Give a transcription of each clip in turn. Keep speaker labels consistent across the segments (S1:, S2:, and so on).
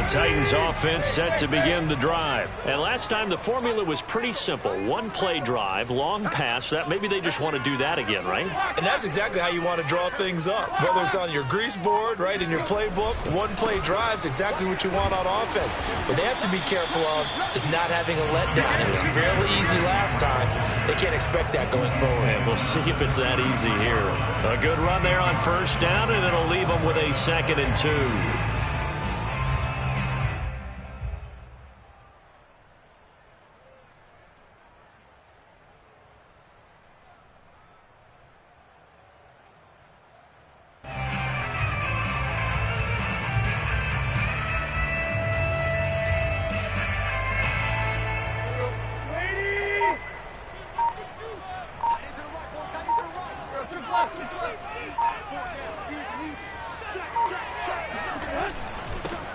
S1: The Titans offense set to begin the drive. And last time the formula was pretty simple. One-play drive, long pass. That maybe they just want to do that again, right?
S2: And that's exactly how you want to draw things up. Whether it's on your grease board, right, in your playbook, one-play drive's exactly what you want on offense. What they have to be careful of is not having a letdown. It was fairly easy last time. They can't expect that going forward.
S1: And we'll see if it's that easy here. A good run there on first down, and it'll leave them with a 2nd and 2.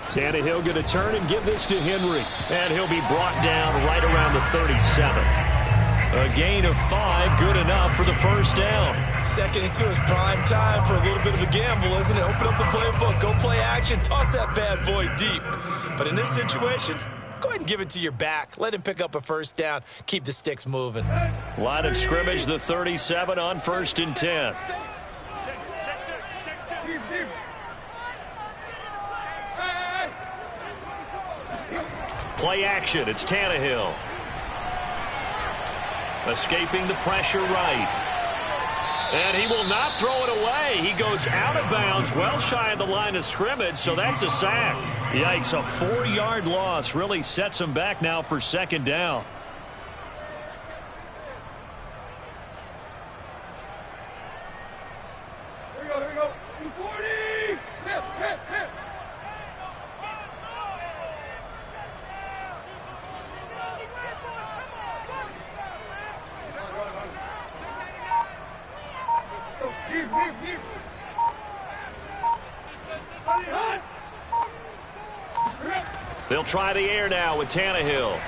S1: Tannehill going to turn and give this to Henry. And he'll be brought down right around the 37. A gain of 5, good enough for the first down.
S2: 2nd and 2 is prime time for a little bit of a gamble, isn't it? Open up the playbook, go play action, toss that bad boy deep. But in this situation, go ahead and give it to your back. Let him pick up a first down. Keep the sticks moving.
S1: Line of scrimmage, the 37 on 1st and 10. Play action, it's Tannehill. Escaping the pressure right. And he will not throw it away. He goes out of bounds, well shy of the line of scrimmage, so that's a sack. Yikes, a 4-yard loss really sets him back now for 2nd down.
S3: Here we go. 40. Hit.
S1: They'll try the air now with Tannehill.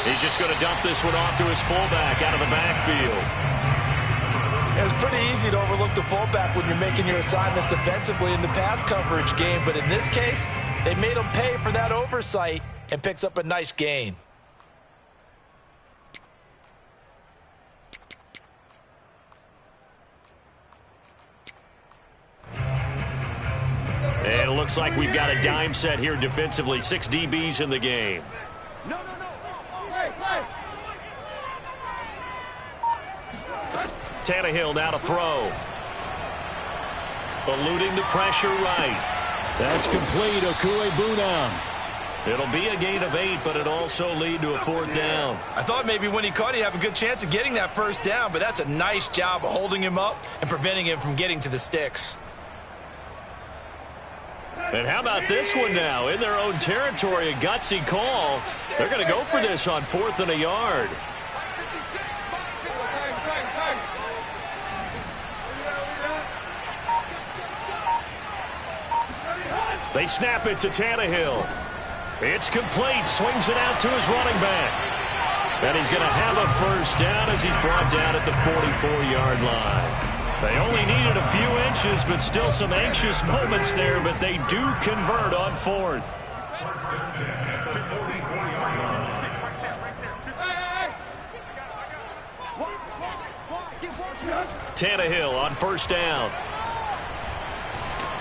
S1: He's just going to dump this one off to his fullback out of the backfield.
S2: It's pretty easy to overlook the fullback when you're making your assignments defensively in the pass coverage game, but in this case, they made him pay for that oversight and picks up a nice gain.
S1: And it looks like we've got a dime set here defensively. 6 DBs in the game.
S3: No. Play.
S1: Tannehill now to throw. Eluding the pressure right. That's complete. Okuegbunam. It'll be a gain of 8, but it'll also lead to a 4th down.
S2: I thought maybe when he caught, he'd have a good chance of getting that first down, but that's a nice job of holding him up and preventing him from getting to the sticks.
S1: And how about this one now? In their own territory, a gutsy call. They're going to go for this on 4th and a yard. They snap it to Tannehill. It's complete. Swings it out to his running back. And he's going to have a first down as he's brought down at the 44-yard line. They only needed a few inches, but still some anxious moments there, but they do convert on 4th. Tannehill on first down.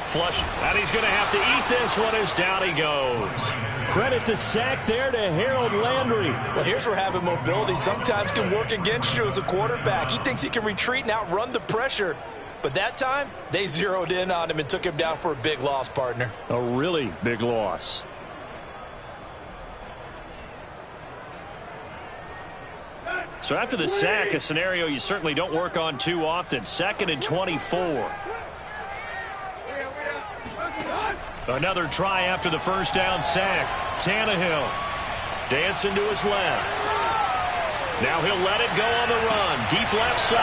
S1: Flush, and he's going to have to eat this one as down he goes. Credit the sack there to Harold Landry.
S2: Well, here's where having mobility sometimes can work against you as a quarterback. He thinks he can retreat and outrun the pressure. But that time, they zeroed in on him and took him down for a big loss, partner.
S1: A really big loss. So after the sack, a scenario you certainly don't work on too often. 2nd and 24. Another try after the first down sack. Tannehill dancing to his left. Now he'll let it go on the run. Deep left side.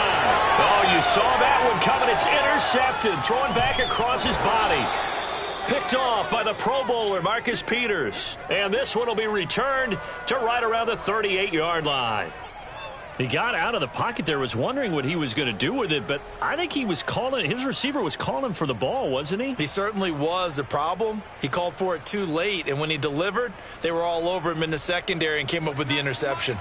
S1: Oh, you saw that one coming. It's intercepted. Throwing back across his body. Picked off by the Pro Bowler, Marcus Peters. And this one will be returned to right around the 38-yard line. He got out of the pocket there, was wondering what he was going to do with it, but I think he was calling, his receiver was calling for the ball, wasn't he?
S2: He certainly was. The problem, he called for it too late, and when he delivered, they were all over him in the secondary and came up with the interception.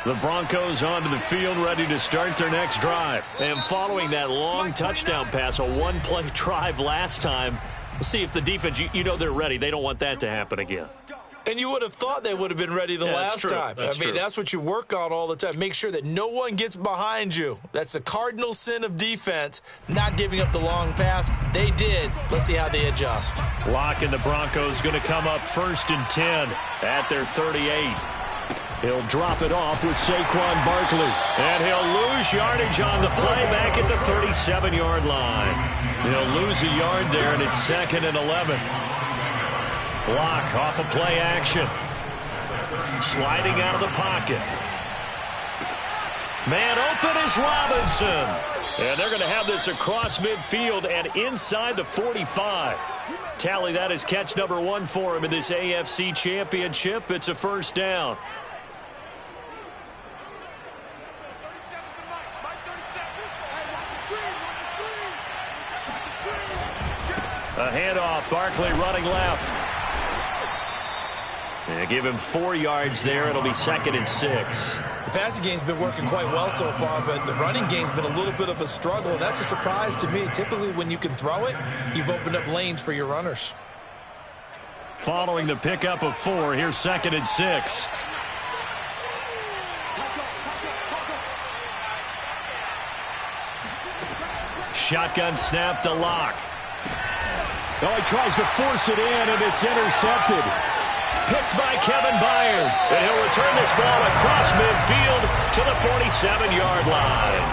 S1: The Broncos onto the field, ready to start their next drive. And following that long touchdown pass, a one-play drive last time, we'll see if the defense, you know they're ready. They don't want that to happen again.
S2: And you would have thought they would have been ready the last time. That's what you work on all the time. Make sure that no one gets behind you. That's the cardinal sin of defense, not giving up the long pass. They did. Let's see how they adjust.
S1: Locke and the Broncos going to come up 1st and 10 at their 38. He'll drop it off with Saquon Barkley. And he'll lose yardage on the play back at the 37-yard line. He'll lose a yard there, and it's 2nd and 11. Block off of play action. Sliding out of the pocket. Man open is Robinson. And they're going to have this across midfield and inside the 45. Tally that as catch number 1 for him in this AFC Championship. It's a 1st down. A handoff, Barkley running left. And give him 4 yards there. It'll be 2nd and 6.
S2: The passing game's been working quite well so far, but the running game's been a little bit of a struggle. That's a surprise to me. Typically, when you can throw it, you've opened up lanes for your runners.
S1: Following the pickup of 4, here's 2nd and 6. Shotgun snap to Locke. Oh, he tries to force it in, and it's intercepted. Picked by Kevin Byard. And he'll return this ball across midfield to the 47-yard line.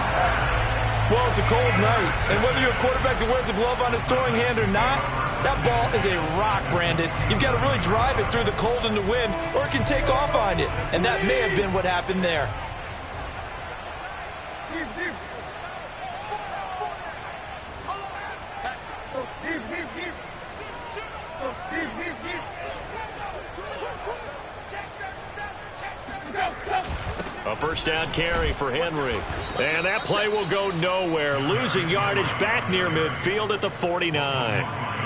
S2: Well, it's a cold night, and whether you're a quarterback that wears a glove on his throwing hand or not, that ball is a rock, Brandon. You've got to really drive it through the cold and the wind, or it can take off on you. And that may have been what happened there.
S1: A 1st down carry for Henry. And that play will go nowhere. Losing yardage back near midfield at the 49.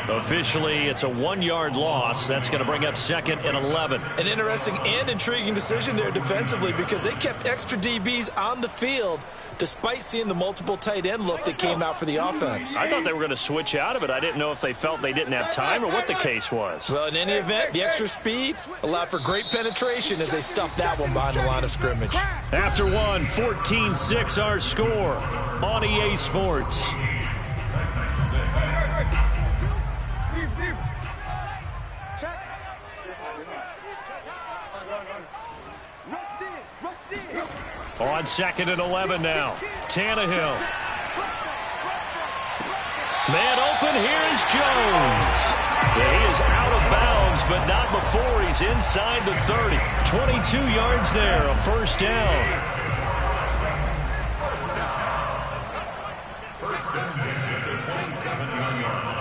S1: Officially, it's a 1-yard loss. That's going to bring up 2nd and 11.
S2: An interesting and intriguing decision there defensively because they kept extra DBs on the field despite seeing the multiple tight end look that came out for the offense.
S1: I thought they were going to switch out of it. I didn't know if they felt they didn't have time or what the case was.
S2: Well, in any event, the extra speed allowed for great penetration as they stuffed that one behind the line of scrimmage.
S1: After 1, 14-6 our score on EA Sports. On 2nd and 11 now. Tannehill. Man open, here's Jones. Yeah, he is out of bounds, but not before he's inside the 30. 22 yards there, a 1st down.
S3: First down at the 27-yard line.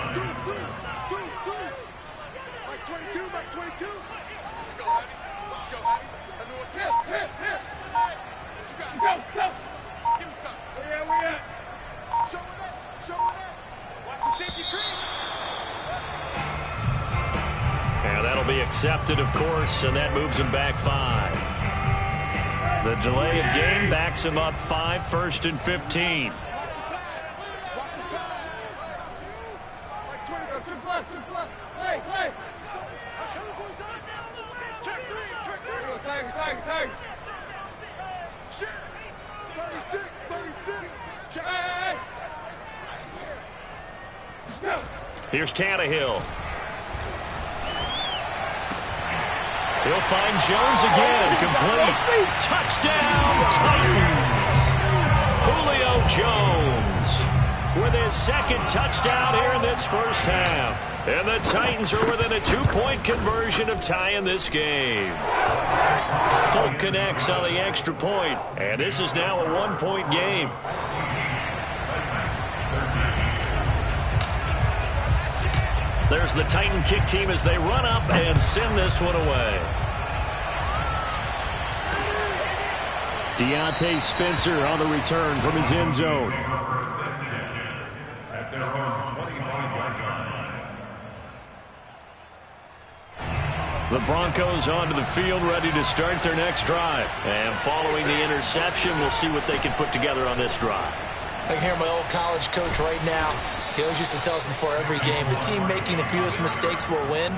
S3: Mike 22, Mike 22. Let's go, Abby. Let's go, Abby. Everyone's hip. Go. Give me some. Where we at? Show it up. Watch the safety creep.
S1: And that'll be accepted, of course, and that moves him back 5. The delay of game backs him up 5, 1st and 15.
S3: Watch the pass. Mike 22, to blood. Hey. Check 3. Tag. Shit. 36. Check. Hey.
S1: Here's Tannehill. He'll find Jones again. Complete. Touchdown, Titans. Julio Jones with his 2nd touchdown here in this 1st half. And the Titans are within a 2-point conversion of tying this game. Folk connects on the extra point, and this is now a 1-point game. There's the Titan kick team as they run up and send this one away. Deontay Spencer on the return from his end zone. The Broncos onto the field, ready to start their next drive. And following the interception, we'll see what they can put together on this drive.
S2: I can hear my old college coach right now. He always used to tell us before every game, the team making the fewest mistakes will win.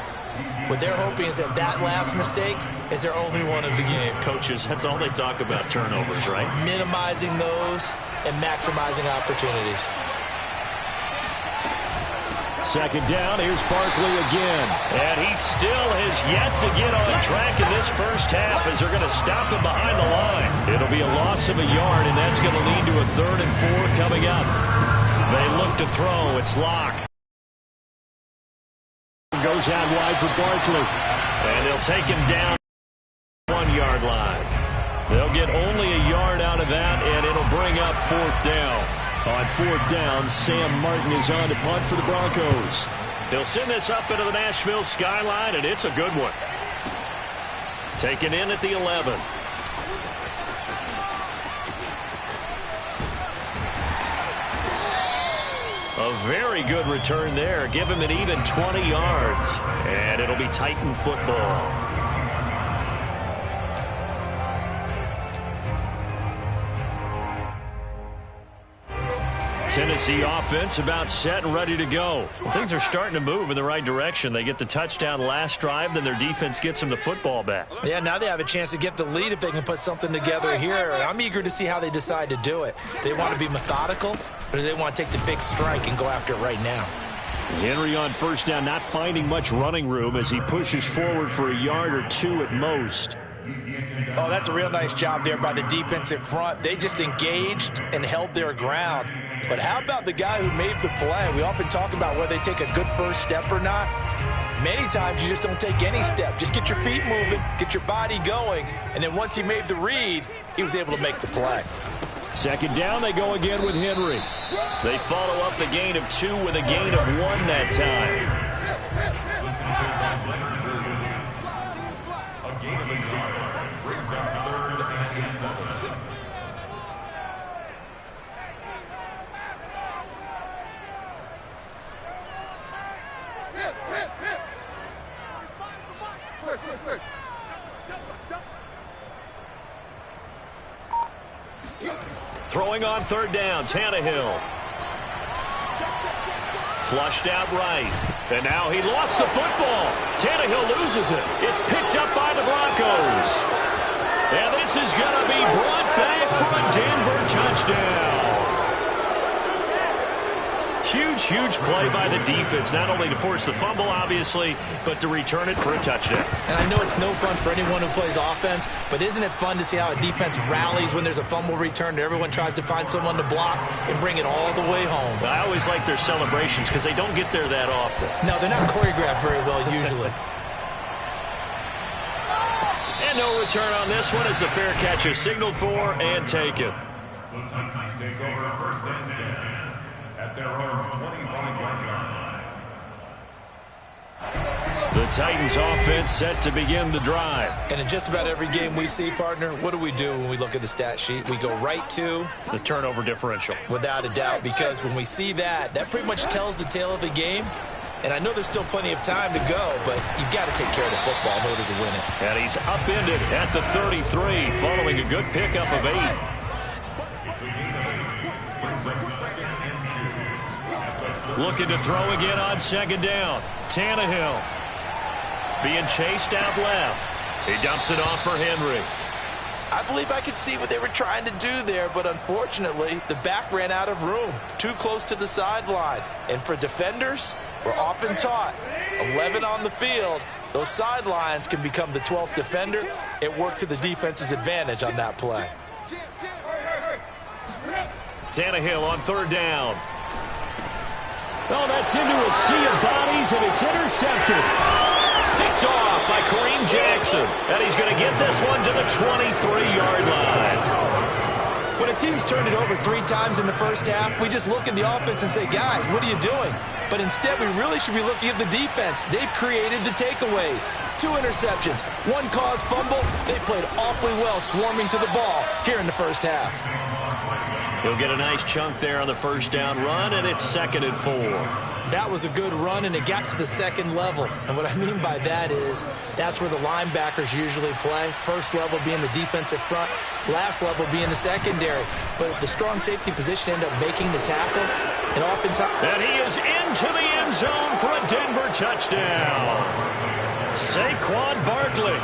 S2: What they're hoping is that last mistake is their only one of the game.
S1: Coaches, that's all they talk about, turnovers, right?
S2: Minimizing those and maximizing opportunities.
S1: Second down, here's Barkley again. And he still has yet to get on track in this first half as they're going to stop him behind the line. It'll be a loss of a yard, and that's going to lead to a 3rd and 4 coming up. They look to throw. It's Locke. Goes out wide for Barkley. And they'll take him down 1-yard line. They'll get only a yard out of that, and it'll bring up 4th down. On 4th down, Sam Martin is on to punt for the Broncos. He'll send this up into the Nashville skyline, and it's a good one. Taken in at the 11. A very good return there. Give him an even 20 yards, and it'll be Titan football. Tennessee offense about set and ready to go. Things are starting to move in the right direction. They get the touchdown last drive, then their defense gets them the football back.
S2: Yeah, now they have a chance to get the lead if they can put something together here. I'm eager to see how they decide to do it. Do they want to be methodical, or do they want to take the big strike and go after it right now?
S1: Henry on first down, not finding much running room as he pushes forward for a yard or 2 at most.
S2: Oh, that's a real nice job there by the defensive front. They just engaged and held their ground. But how about the guy who made the play? We often talk about whether they take a good first step or not. Many times you just don't take any step. Just get your feet moving, get your body going, and then once he made the read, he was able to make the play.
S1: Second down, they go again with Henry. They follow up the gain of 2 with a gain of 1 that time. Throwing on 3rd down, Tannehill. Flushed out right. And now he lost the football. Tannehill loses it. It's picked up by the Broncos. And this is going to be brought back for a Denver touchdown. Huge play by the defense, not only to force the fumble, obviously, but to return it for a touchdown.
S2: And I know it's no fun for anyone who plays offense, but isn't it fun to see how a defense rallies when there's a fumble return and everyone tries to find someone to block and bring it all the way home?
S1: I always like their celebrations because they don't get there that often.
S2: No, they're not choreographed very well usually.
S1: And no return on this one as the fair catch is signaled for and taken.
S4: The Titans take over 1st and 10 at their own 25-yard line.
S1: The Titans offense set to begin the drive.
S2: And in just about every game we see, partner, what do we do when we look at the stat sheet? We go right to
S1: the turnover differential.
S2: Without a doubt, because when we see that pretty much tells the tale of the game. And I know there's still plenty of time to go, but you've got to take care of the football in order to win it.
S1: And he's upended at the 33, following a good pickup of 8. Looking to throw again on 2nd down. Tannehill being chased out left. He dumps it off for Henry.
S2: I believe I could see what they were trying to do there, but unfortunately, the back ran out of room. Too close to the sideline. And for defenders, we're often taught 11 on the field. Those sidelines can become the 12th defender. It worked to the defense's advantage on that play.
S1: Tannehill on 3rd down. Oh, that's into a sea of bodies, and it's intercepted. Picked off by Kareem Jackson. And he's going to get this one to the 23-yard line.
S2: When a team's turned it over 3 times in the first half, we just look at the offense and say, guys, what are you doing? But instead, we really should be looking at the defense. They've created the takeaways. 2 interceptions, 1 caused fumble. They played awfully well swarming to the ball here in the first half.
S1: He'll get a nice chunk there on the first down run, and it's 2nd and 4.
S2: That was a good run, and it got to the second level. And what I mean by that is that's where the linebackers usually play. First level being the defensive front, last level being the secondary. But the strong safety position ended up making the tackle, and oftentimes...
S1: And he is into the end zone for a Denver touchdown. Saquon Barkley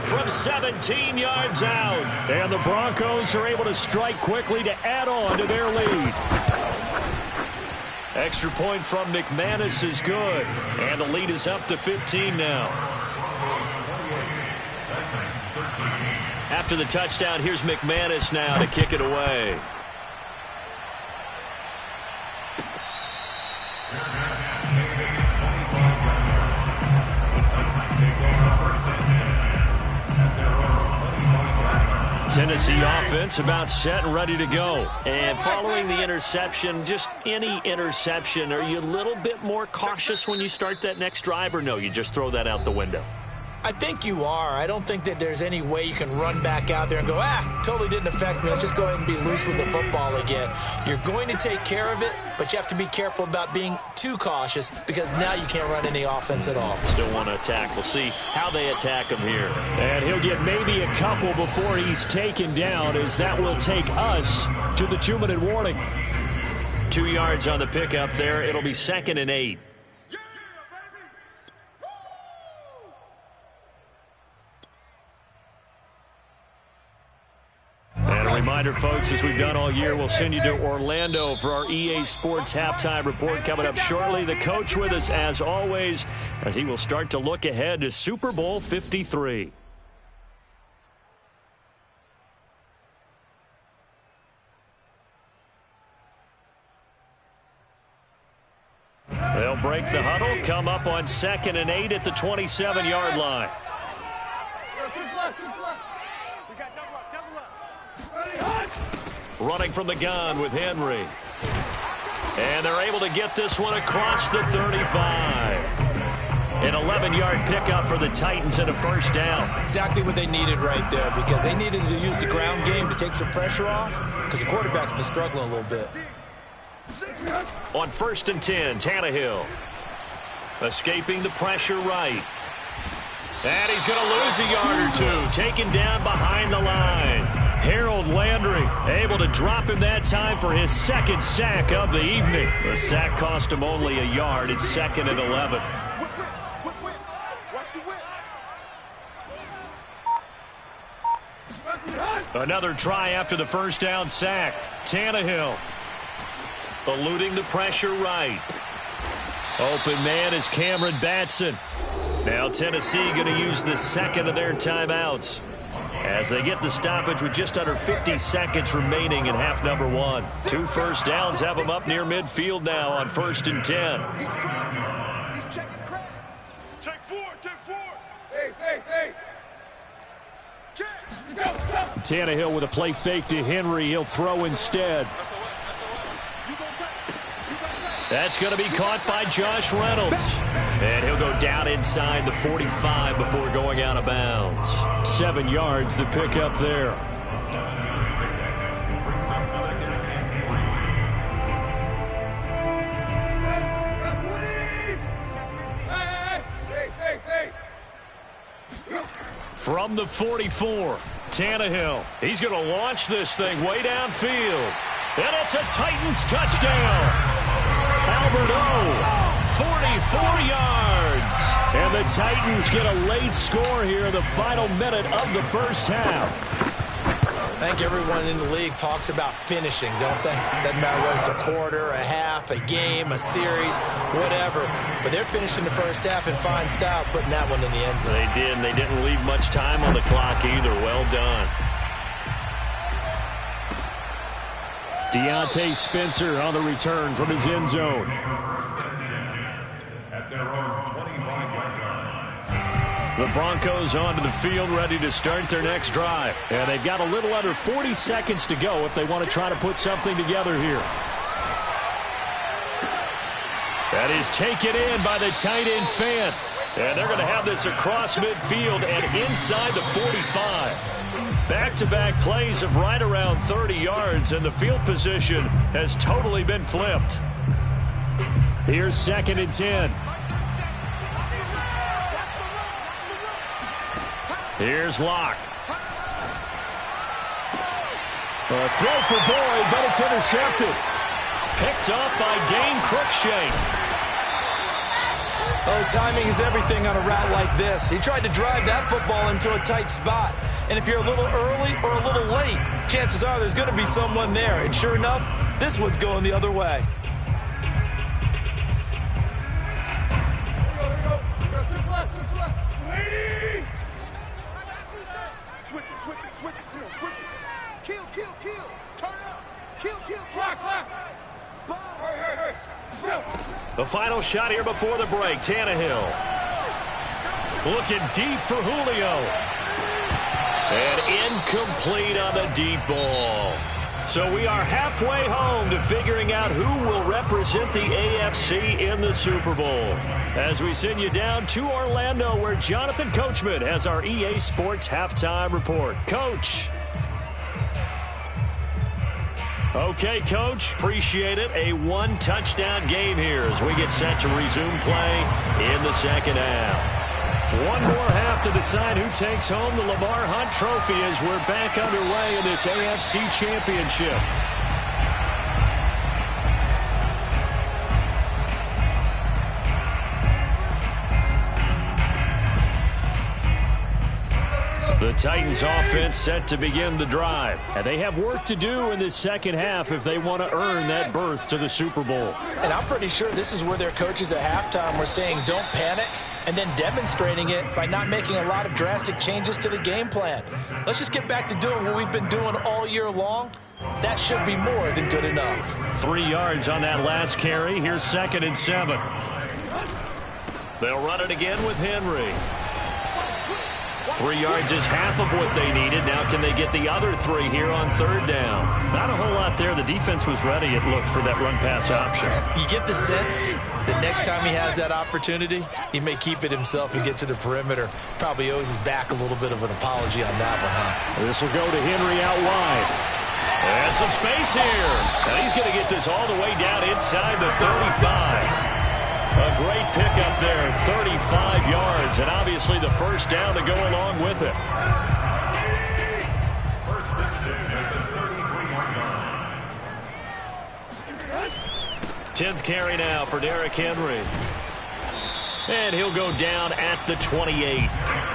S1: from 17 yards out. And the Broncos are able to strike quickly to add on to their lead. Extra point from McManus is good. And the lead is up to 15 now. After the touchdown, here's McManus now to kick it away. Tennessee offense about set and ready to go. And following the interception, just any interception, are you a little bit more cautious when you start that next drive, or no, you just throw that out the window?
S2: I think you are. I don't think that there's any way you can run back out there and go, totally didn't affect me. Let's just go ahead and be loose with the football again. You're going to take care of it, but you have to be careful about being too cautious because now you can't run any offense at all.
S1: Still want to attack. We'll see how they attack him here. And he'll get maybe a couple before he's taken down, as that will take us to the 2-minute warning. 2 yards on the pickup there. It'll be 2nd and 8. And a reminder, folks, as we've done all year, we'll send you to Orlando for our EA Sports halftime report coming up shortly. The coach with us, as always, as he will start to look ahead to Super Bowl 53. They'll break the huddle, come up on 2nd and 8 at the 27-yard line. Running from the gun with Henry. And they're able to get this one across the 35. An 11-yard pickup for the Titans and a first down.
S2: Exactly what they needed right there, because they needed to use the ground game to take some pressure off, because the quarterback's been struggling a little bit.
S1: On 1st and 10, Tannehill. Escaping the pressure right. And he's going to lose a yard or two. Taken down behind the line. Harold Landry able to drop him that time for his 2nd sack of the evening. The sack cost him only a yard. It's 2nd and 11. Another try after the first down sack. Tannehill eluding the pressure right. Open man is Cameron Batson. Now Tennessee going to use the 2nd of their timeouts as they get the stoppage with just under 50 seconds remaining in half number 1. 2 first downs have them up near midfield now on 1st and 10.
S3: He's checking crack. Check 4, check 4. Hey. Check.
S1: Tannehill with a play fake to Henry. He'll throw instead. That's going to be caught by Josh Reynolds. And he'll go down inside the 45 before going out of bounds. 7 yards, the pickup there. From the 44, Tannehill. He's going to launch this thing way downfield. And it's a Titans touchdown. Albert O, 44 yards. And the Titans get a late score here in the final minute of the first half.
S2: I think everyone in the league talks about finishing, don't they? Doesn't matter whether it's a quarter, a half, a game, a series, whatever. But they're finishing the first half in fine style, putting that one in the end zone.
S1: They did, and they didn't leave much time on the clock either. Well done. Deontay Spencer on the return from his end zone.
S4: At their own 25-yard line.
S1: The Broncos onto the field ready to start their next drive. And they've got a little under 40 seconds to go if they want to try to put something together here. That is taken in by the tight end Fant. And they're going to have this across midfield and inside the 45. Back-to-back plays of right around 30 yards, and the field position has totally been flipped. Here's 2nd and 10. Here's Locke. A throw for Boyd, but it's intercepted. Picked up by Dane Cruikshank.
S2: Oh, timing is everything on a route like this. He tried to drive that football into a tight spot. And if you're a little early or a little late, chances are there's going to be someone there. And sure enough, this one's going the other way.
S3: Switch it. Kill. Turn up. Kill.
S1: The final shot here before the break. Tannehill. Looking deep for Julio. And incomplete on the deep ball. So we are halfway home to figuring out who will represent the AFC in the Super Bowl. As we send you down to Orlando, where Jonathan Coachman has our EA Sports Halftime Report. Coach. Okay, Coach. Appreciate it. A one-touchdown game here as we get set to resume play in the second half. One more half to decide who takes home the Lamar Hunt Trophy as we're back underway in this AFC Championship. The Titans offense set to begin the drive. And they have work to do in this second half if they want to earn that berth to the Super Bowl.
S2: And I'm pretty sure this is where their coaches at halftime were saying don't panic, and then demonstrating it by not making a lot of drastic changes to the game plan. Let's just get back to doing what we've been doing all year long. That should be more than good enough.
S1: 3 yards on that last carry. Here's 2nd and 7. They'll run it again with Henry. 3 yards is half of what they needed. Now can they get the other 3 here on 3rd down? Not a whole lot there. The defense was ready, it looked, for that run-pass option.
S2: You get the sense that next time he has that opportunity, he may keep it himself and get to the perimeter. Probably owes his back a little bit of an apology on that one, huh?
S1: This will go to Henry out wide. And some space here. And he's going to get this all the way down inside the 35. A great pickup there, 35 yards, and obviously the first down to go along with it.
S4: First and 10 at the 33-yard line.
S1: 10th carry now for Derrick Henry. And he'll go down at the 28.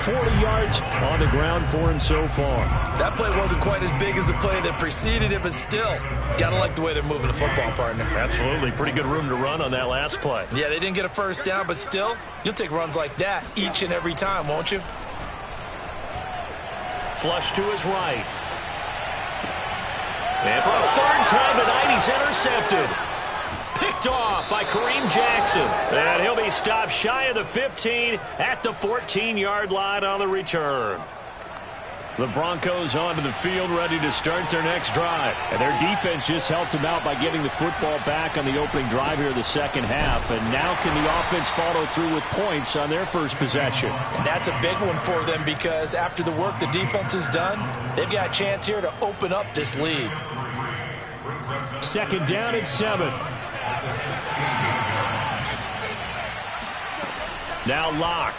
S1: 40 yards on the ground for him so far.
S2: That play wasn't quite as big as the play that preceded it, but still, gotta like the way they're moving the football, partner.
S1: Absolutely. Pretty good room to run on that last play.
S2: Yeah, they didn't get a first down, but still, you'll take runs like that each and every time, won't you?
S1: Flush to his right. And for a 3rd time tonight, he's intercepted. Picked off by Kareem Jackson. And he'll be stopped shy of the 15 at the 14-yard line on the return. The Broncos onto the field, ready to start their next drive. And their defense just helped them out by getting the football back on the opening drive here of the second half. And now can the offense follow through with points on their first possession?
S2: And that's a big one for them because after the work the defense has done, they've got a chance here to open up this lead.
S1: 2nd down and 7. Now Locke.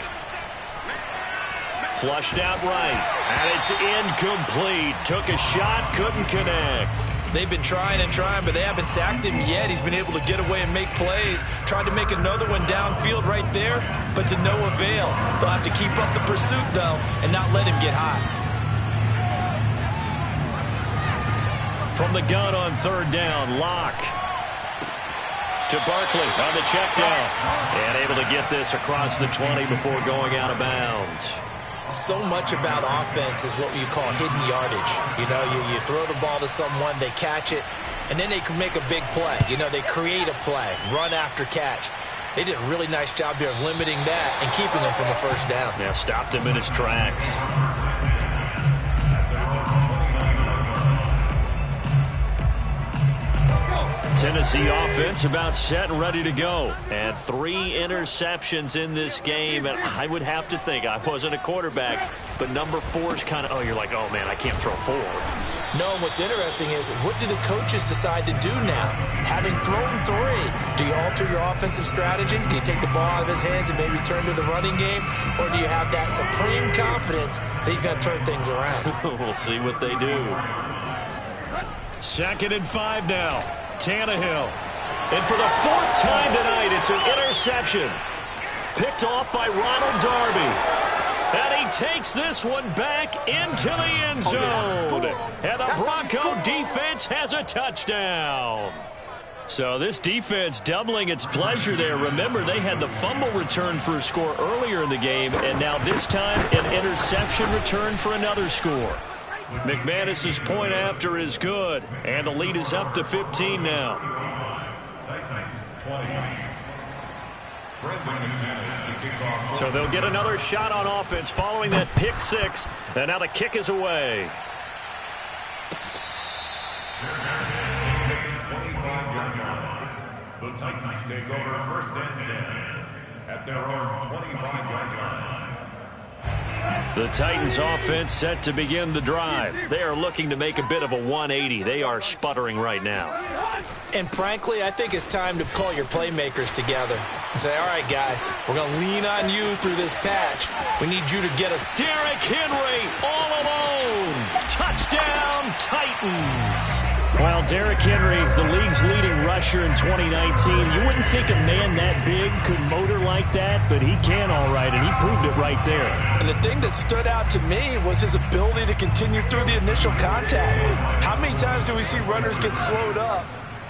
S1: Flushed out right. And it's incomplete. Took a shot, couldn't connect.
S2: They've been trying and trying, but they haven't sacked him yet. He's been able to get away and make plays. Tried to make another one downfield right there, but to no avail. They'll have to keep up the pursuit, though, and not let him get hot.
S1: From the gun on 3rd down, Locke. To Barkley on the check down. And able to get this across the 20 before going out of bounds.
S2: So much about offense is what you call hidden yardage. You know, you throw the ball to someone, they catch it, and then they can make a big play. You know, they create a play, run after catch. They did a really nice job here of limiting that and keeping him from a first down.
S1: Yeah, stopped him in his tracks. Tennessee offense about set and ready to go. And 3 interceptions in this game. And I would have to think, I wasn't a quarterback, but number 4 is kind of, oh, you're like, oh, man, I can't throw 4.
S2: No, and what's interesting is, what do the coaches decide to do now? Having thrown 3, do you alter your offensive strategy? Do you take the ball out of his hands and maybe turn to the running game? Or do you have that supreme confidence that he's going to turn things around?
S1: We'll see what they do. 2nd and 5 now. Tannehill. And for the 4th time tonight, it's an interception. Picked off by Ronald Darby. And he takes this one back into the end zone. And the Bronco defense has a touchdown. So this defense doubling its pleasure there. Remember, they had the fumble return for a score earlier in the game, and now this time an interception return for another score. McManus's point after is good, and the lead is up to 15 now. So they'll get another shot on offense following that pick 6, and now the kick is away.
S4: The Titans take over 1st and 10 at their own 25-yard line.
S1: The Titans offense set to begin the drive. They are looking to make a bit of a 180. They are sputtering right now.
S2: And frankly, I think it's time to call your playmakers together and say, all right, guys, we're going to lean on you through this patch. We need you to get us.
S1: Derrick Henry all alone. Touchdown, Titans. Well, Derrick Henry, the league's leading rusher in 2019. You wouldn't think a man that big could motor like that, but he can all right, and he proved it right there.
S2: And the thing that stood out to me was his ability to continue through the initial contact. How many times do we see runners get slowed up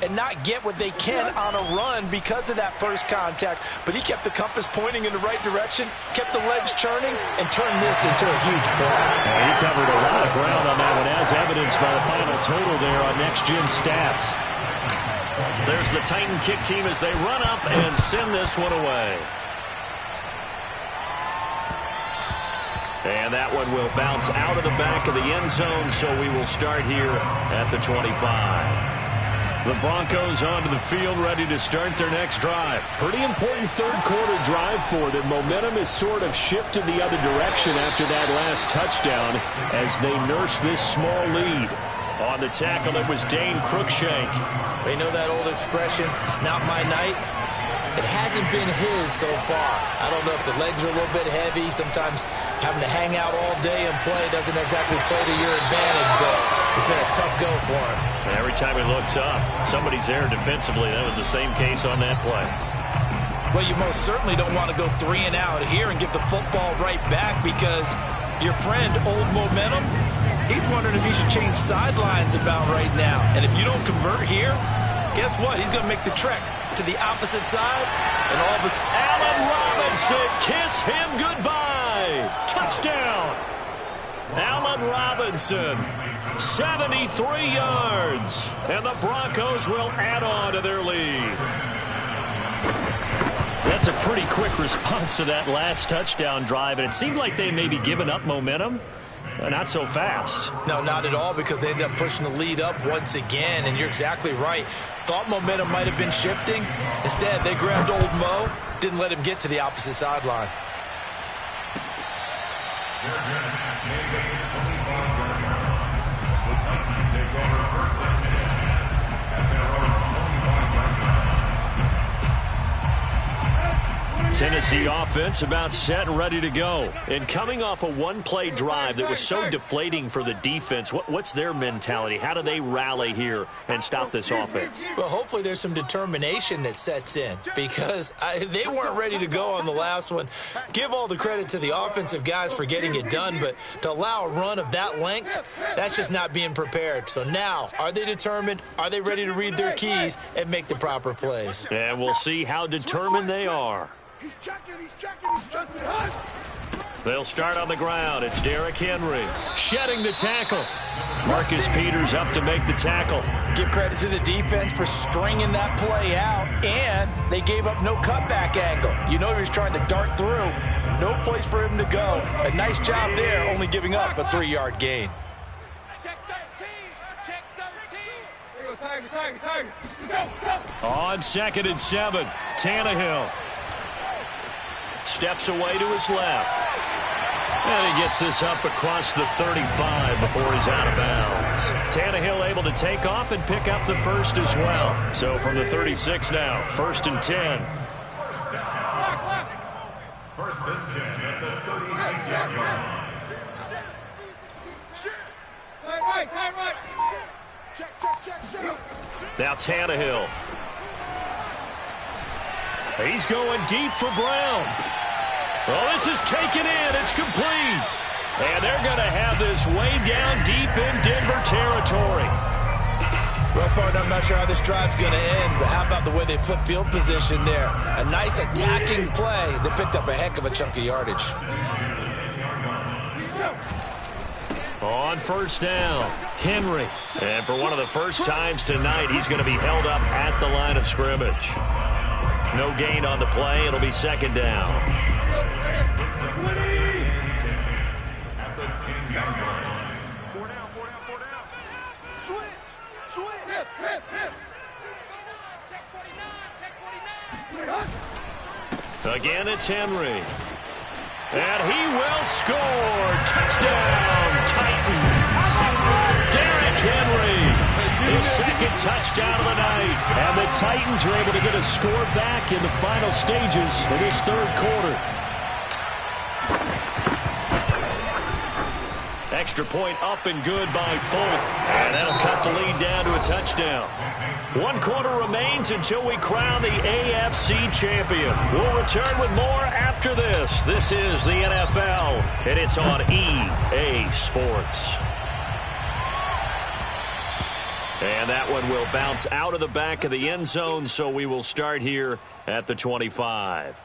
S2: and not get what they can on a run because of that first contact? But he kept the compass pointing in the right direction, kept the legs churning, and turned this into a huge play.
S1: He covered a lot of ground on that one, as evidenced by the final total there on Next Gen Stats. There's the Titan kick team as they run up and send this one away. And that one will bounce out of the back of the end zone, so we will start here at the 25. The Broncos onto the field, ready to start their next drive. Pretty important third-quarter drive for them. Momentum has sort of shifted the other direction after that last touchdown as they nurse this small lead. On the tackle, it was Dane Cruikshank.
S2: We know that old expression, it's not my night. It hasn't been his so far. I don't know if the legs are a little bit heavy. Sometimes having to hang out all day and play doesn't exactly play to your advantage, but it's been a tough go for him.
S1: And every time he looks up, somebody's there defensively. That was the same case on that play.
S2: Well, you most certainly don't want to go 3 and out here and get the football right back, because your friend, Old Momentum, he's wondering if he should change sidelines about right now. And if you don't convert here, guess what? He's going to make the trek to the opposite side, and all of a sudden,
S1: Allen Robinson, kiss him goodbye. Touchdown. Allen Robinson, 73 yards, and the Broncos will add on to their lead. That's a pretty quick response to that last touchdown drive, and it seemed like they may be giving up momentum. Not so fast.
S2: No, not at all, because they ended up pushing the lead up once again, and you're exactly right. Thought momentum might have been shifting. Instead, they grabbed Old Mo, didn't let him get to the opposite sideline.
S4: The Titans take over 1st and 10 at their own 25-yard line.
S1: Tennessee offense about set and ready to go. And coming off a one-play drive that was so deflating for the defense, what's their mentality? How do they rally here and stop this offense?
S2: Well, hopefully there's some determination that sets in, because they weren't ready to go on the last one. Give all the credit to the offensive guys for getting it done, but to allow a run of that length, that's just not being prepared. So now, are they determined? Are they ready to read their keys and make the proper plays?
S1: And we'll see how determined they are.
S3: He's checking, he's checking, he's checking.
S1: They'll start on the ground. It's Derrick Henry shedding the tackle. Marcus Peters up to make the tackle.
S2: Give credit to the defense for stringing that play out, and they gave up no cutback angle. You know he was trying to dart through. No place for him to go. A nice job there, only giving up a 3-yard gain.
S3: Check 13, check 13.
S1: On 2nd and 7, Tannehill steps away to his left. And he gets this up across the 35 before he's out of bounds. Tannehill able to take off and pick up the first as well. So from the 36 now, 1st and 10.
S4: First and 10 at the 36-yard line.
S1: Now Tannehill. He's going deep for Brown. Well, this is taken in. It's complete. And they're going to have this way down deep in Denver territory.
S2: Well, partner, I'm not sure how this drive's going to end, but how about the way they flip field position there? A nice attacking play. They picked up a heck of a chunk of yardage.
S1: On 1st down, Henry. And for one of the first times tonight, he's going to be held up at the line of scrimmage. No gain on the play. It'll be 2nd down.
S4: At the 10-yard line.
S3: 4 down. Switch.
S1: Again, it's Henry. And he will score. Touchdown, Titans. Derrick Henry, his 2nd touchdown of the night. And the Titans are able to get a score back in the final stages of this 3rd quarter. Extra point up and good by Folk. And that'll cut the lead down to a touchdown. 1 quarter remains until we crown the AFC champion. We'll return with more after this. This is the NFL, and it's on EA Sports. And that one will bounce out of the back of the end zone, so we will start here at the 25.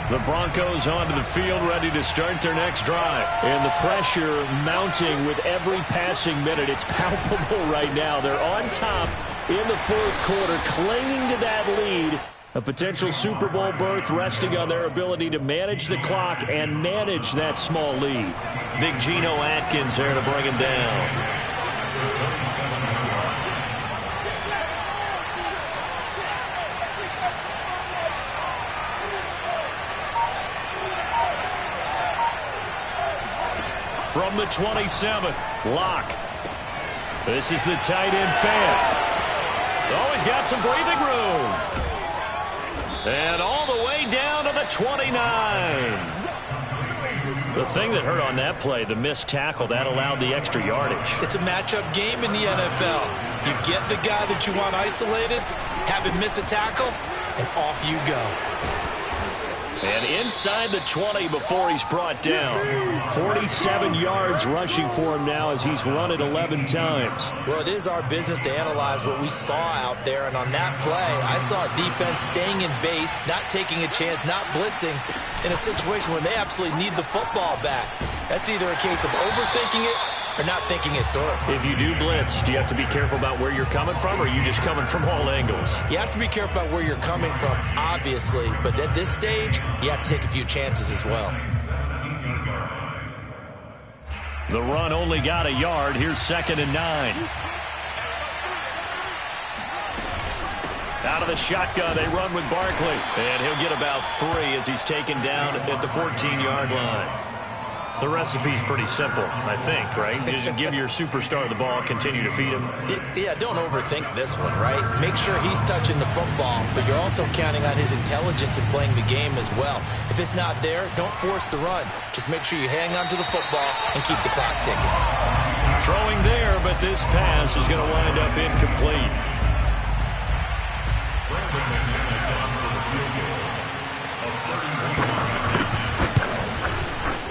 S1: The Broncos onto the field, ready to start their next drive. And the pressure mounting with every passing minute. It's palpable right now. They're on top in the 4th quarter, clinging to that lead. A potential Super Bowl berth resting on their ability to manage the clock and manage that small lead. Big Geno Atkins there to bring him down. From the 27, Locke. This is the tight end fan. Oh, he's got some breathing room. And all the way down to the 29. The thing that hurt on that play, the missed tackle, that allowed the extra yardage.
S2: It's a matchup game in the NFL. You get the guy that you want isolated, have him miss a tackle, and off you go.
S1: And inside the 20 before he's brought down. 47 yards rushing for him now as he's run it 11 times.
S2: Well, it is our business to analyze what we saw out there. And on that play, I saw a defense staying in base, not taking a chance, not blitzing in a situation where they absolutely need the football back. That's either a case of overthinking it or not thinking it through.
S1: If you do blitz, do you have to be careful about where you're coming from, or are you just coming from all angles?
S2: You have to be careful about where you're coming from, obviously. But at this stage, you have to take a few chances as well.
S1: The run only got a yard. Here's 2nd and 9. Out of the shotgun, they run with Barkley. And he'll get about 3 as he's taken down at the 14-yard line. The recipe's pretty simple, I think, right? Just give your superstar the ball, continue to feed him.
S2: Yeah, don't overthink this one, right? Make sure he's touching the football, but you're also counting on his intelligence in playing the game as well. If it's not there, don't force the run. Just make sure you hang on to the football and keep the clock ticking.
S1: Throwing there, but this pass is going to wind up incomplete.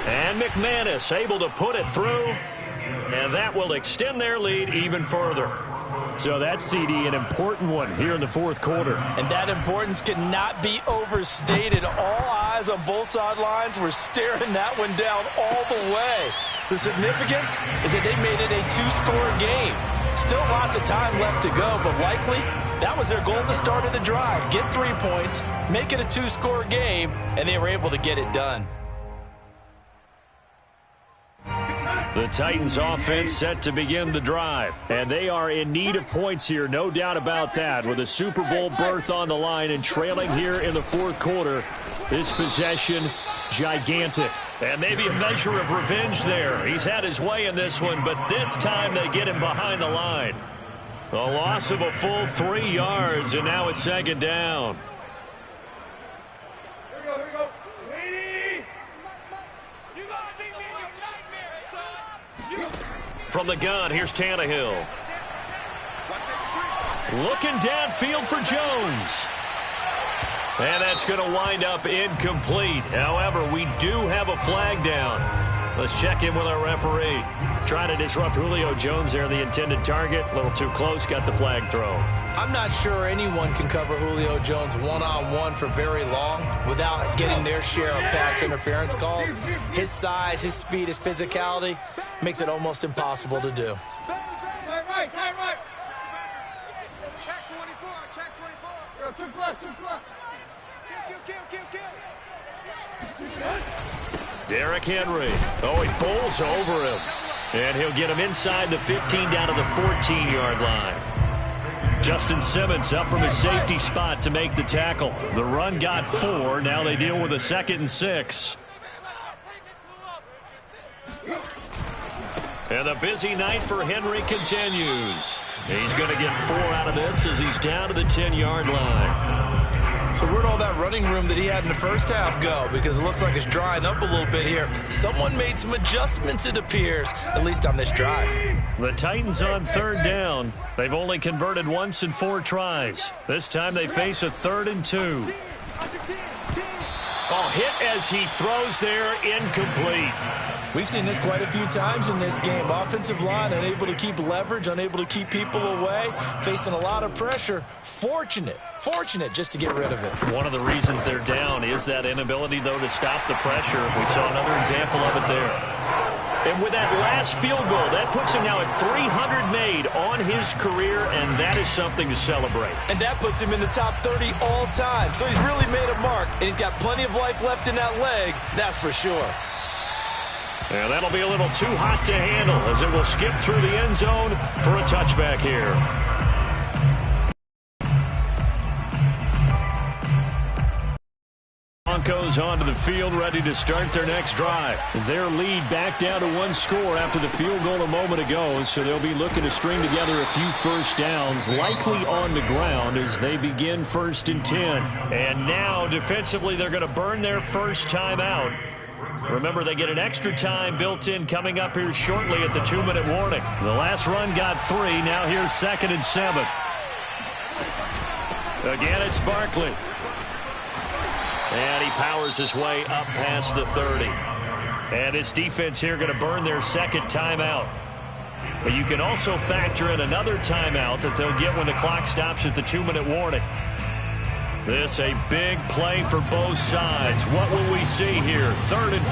S1: And McManus able to put it through, and that will extend their lead even further. So that's, CD, an important one here in the 4th quarter.
S2: And that importance cannot be overstated. All eyes on both sidelines were staring that one down all the way. The significance is that they made it a 2-score game. Still lots of time left to go, but likely that was their goal at the start of the drive. Get 3 points, make it a 2-score game, and they were able to get it done.
S1: The Titans offense set to begin the drive. And they are in need of points here, no doubt about that. With a Super Bowl berth on the line and trailing here in the fourth quarter. This possession, gigantic. And maybe a measure of revenge there. He's had his way in this one, but this time they get him behind the line. A loss of a full 3 yards, and now it's second down. From the gun, here's Tannehill. Looking downfield for Jones. And that's going to wind up incomplete. However, we do have a flag down. Let's check in with our referee. Trying to disrupt Julio Jones there, the intended target. A little too close, got the flag thrown.
S2: I'm not sure anyone can cover Julio Jones one-on-one for very long without getting their share of pass interference calls. His size, his speed, his physicality makes it almost impossible to do.
S3: Right. Check 24, check 24. Triple left. Kill.
S1: Derrick Henry. Oh, he bowls over him. And he'll get him inside the 15 down to the 14-yard line. Justin Simmons up from his safety spot to make the tackle. The run got 4. Now they deal with a 2nd and 6. And the busy night for Henry continues. He's going to get 4 out of this as he's down to the 10-yard line.
S2: So where'd all that running room that he had in the first half go? Because it looks like it's drying up a little bit here. Someone made some adjustments, it appears, at least on this drive.
S1: The Titans on 3rd down. They've only converted once in 4 tries. This time they face a 3rd and 2. Oh, hit as he throws there, incomplete.
S2: We've seen this quite a few times in this game. Offensive line unable to keep leverage, unable to keep people away, facing a lot of pressure. Fortunate just to get rid of it.
S1: One of the reasons they're down is that inability, though, to stop the pressure. We saw another example of it there. And with that last field goal, that puts him now at 300 made on his career, and that is something to celebrate.
S2: And that puts him in the top 30 all time. So he's really made a mark, and he's got plenty of life left in that leg, that's for sure.
S1: And that'll be a little too hot to handle as it will skip through the end zone for a touchback here. Broncos onto the field, ready to start their next drive. Their lead back down to 1 score after the field goal a moment ago, so they'll be looking to string together a few first downs, likely on the ground as they begin 1st and 10. And now, defensively, they're going to burn their first time out. Remember, they get an extra time built in coming up here shortly at the 2-minute warning. The last run got 3. Now here's 2nd and 7. Again, it's Barkley. And he powers his way up past the 30. And this defense here going to burn their 2nd timeout. But you can also factor in another timeout that they'll get when the clock stops at the 2-minute warning. This a big play for both sides. What will we see here? 3rd and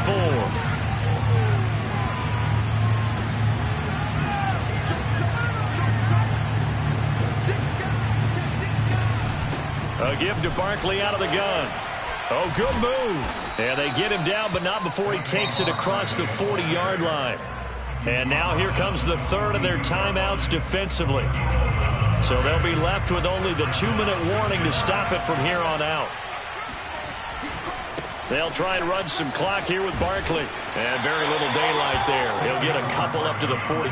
S1: 4. A give to Barkley out of the gun. Oh, good move. And they get him down, but not before he takes it across the 40-yard line. And now here comes the 3rd of their timeouts defensively. So they'll be left with only the 2-minute warning to stop it from here on out. They'll try and run some clock here with Barkley. And very little daylight there. He'll get a couple up to the 44.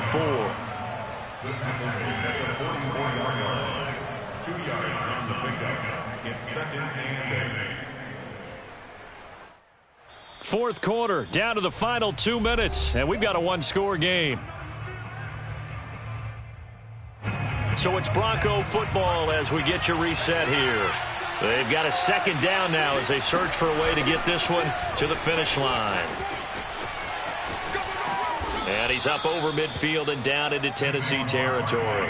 S4: 2 yards on the pickup. It's 2nd and 8.
S1: 4th quarter, down to the final 2 minutes. And we've got a 1-score game. So it's Bronco football as we get you reset here. They've got a 2nd down now as they search for a way to get this one to the finish line. And he's up over midfield and down into Tennessee territory.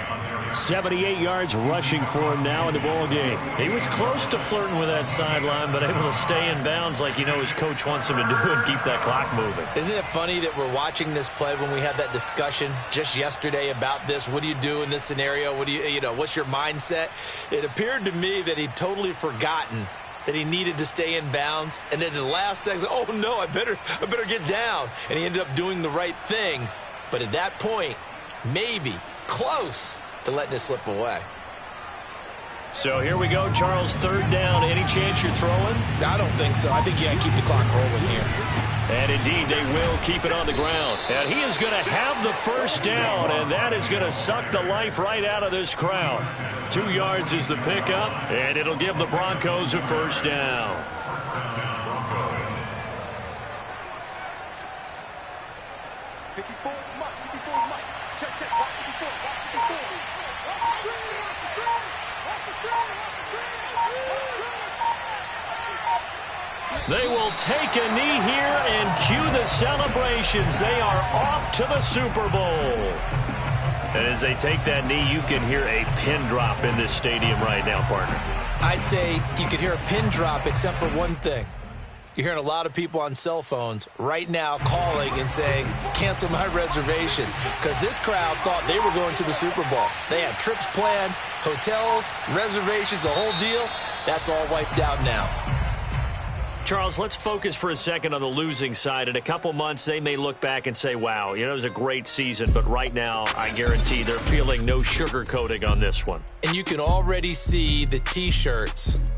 S1: 78 yards rushing for him now in the ball game. He was close to flirting with that sideline, but able to stay in bounds like you know his coach wants him to do and keep that clock moving.
S2: Isn't it funny that we're watching this play when we had that discussion just yesterday about this? What do you do in this scenario? What do you know, what's your mindset? It appeared to me that he'd totally forgotten that he needed to stay in bounds, and then the last second, oh no, I better get down. And he ended up doing the right thing But at that point, maybe close to letting it slip away.
S1: So here we go, Charles, third down. Any chance you're throwing?
S2: I don't think so. I think you got to keep the clock rolling here.
S1: And indeed, they will keep it on the ground. And he is going to have the first down, and that is going to suck the life right out of this crowd. 2 yards is the pickup, and it'll give the Broncos a first down. They will take a knee here and cue the celebrations. They are off to the Super Bowl. And as they take that knee, you can hear a pin drop in this stadium right now, partner.
S2: I'd say you could hear a pin drop except for one thing. You're hearing a lot of people on cell phones right now calling and saying, cancel my reservation, because this crowd thought they were going to the Super Bowl. They had trips planned, hotels, reservations, the whole deal. That's all wiped out now.
S1: Charles, let's focus for a second on the losing side. In a couple months, they may look back and say, wow, it was a great season. But right now, I guarantee they're feeling no sugarcoating on this one.
S2: And you can already see the T-shirts.